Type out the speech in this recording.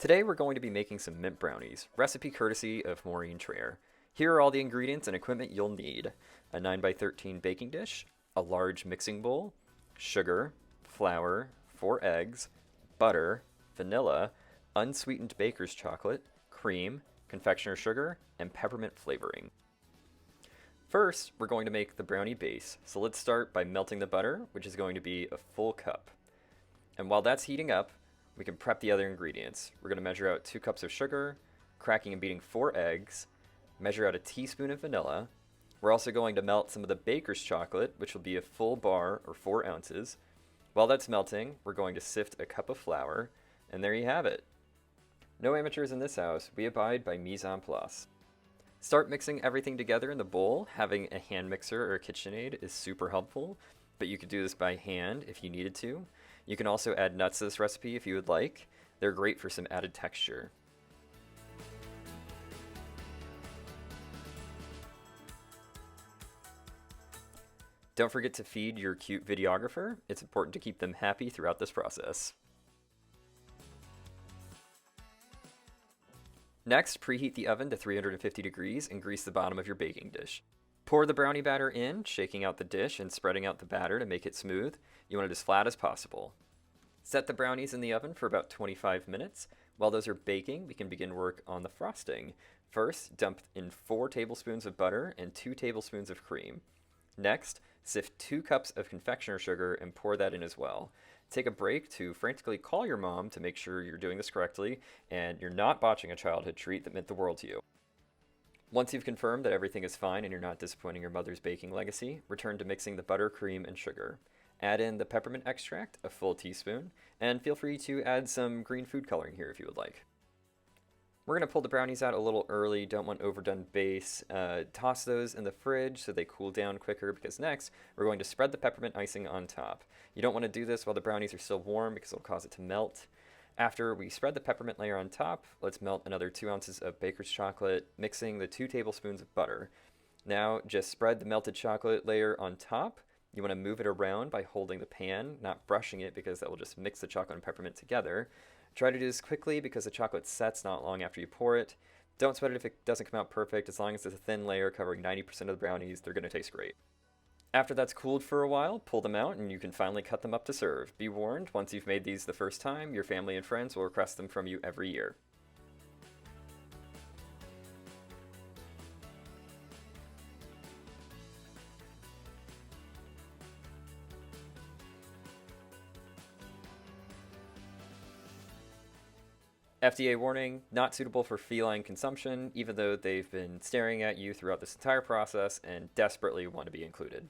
Today we're going to be making some mint brownies, recipe courtesy of Maureen Traher. Here are all the ingredients and equipment you'll need: a 9 by 13 baking dish, a large mixing bowl, sugar, flour, 4 eggs, butter, vanilla, unsweetened baker's chocolate, cream, confectioner sugar, and peppermint flavoring. First, we're going to make the brownie base, so let's start by melting the butter, which is going to be a full cup. And while that's heating up, we can prep the other ingredients. We're going to measure out 2 cups of sugar, cracking and beating 4 eggs, measure out a teaspoon of vanilla. We're also going to melt some of the baker's chocolate, which will be a full bar or 4 ounces. While that's melting, we're going to sift a cup of flour, and there you have it. No amateurs in this house, we abide by mise en place. Start mixing everything together in the bowl. Having a hand mixer or a KitchenAid is super helpful, but you could do this by hand if you needed to. You can also add nuts to this recipe if you would like. They're great for some added texture. Don't forget to feed your cute videographer. It's important to keep them happy throughout this process. Next, preheat the oven to 350 degrees and grease the bottom of your baking dish. Pour the brownie batter in, shaking out the dish and spreading out the batter to make it smooth. You want it as flat as possible. Set the brownies in the oven for about 25 minutes. While those are baking, we can begin work on the frosting. First, dump in 4 tablespoons of butter and 2 tablespoons of cream. Next, sift 2 cups of confectioner sugar and pour that in as well. Take a break to frantically call your mom to make sure you're doing this correctly and you're not botching a childhood treat that meant the world to you. Once you've confirmed that everything is fine and you're not disappointing your mother's baking legacy, return to mixing the butter, cream, and sugar. Add in the peppermint extract, a full teaspoon, and feel free to add some green food coloring here if you would like. We're going to pull the brownies out a little early, don't want overdone base. Toss those in the fridge so they cool down quicker, because next we're going to spread the peppermint icing on top. You don't want to do this while the brownies are still warm because it'll cause it to melt. After we spread the peppermint layer on top, let's melt another 2 ounces of baker's chocolate, mixing the 2 tablespoons of butter. Now just spread the melted chocolate layer on top. You want to move it around by holding the pan, not brushing it, because that will just mix the chocolate and peppermint together. Try to do this quickly because the chocolate sets not long after you pour it. Don't sweat it if it doesn't come out perfect. As long as it's a thin layer covering 90% of the brownies, they're going to taste great. After that's cooled for a while, pull them out and you can finally cut them up to serve. Be warned, once you've made these the first time, your family and friends will request them from you every year. FDA warning, not suitable for feline consumption, even though they've been staring at you throughout this entire process and desperately want to be included.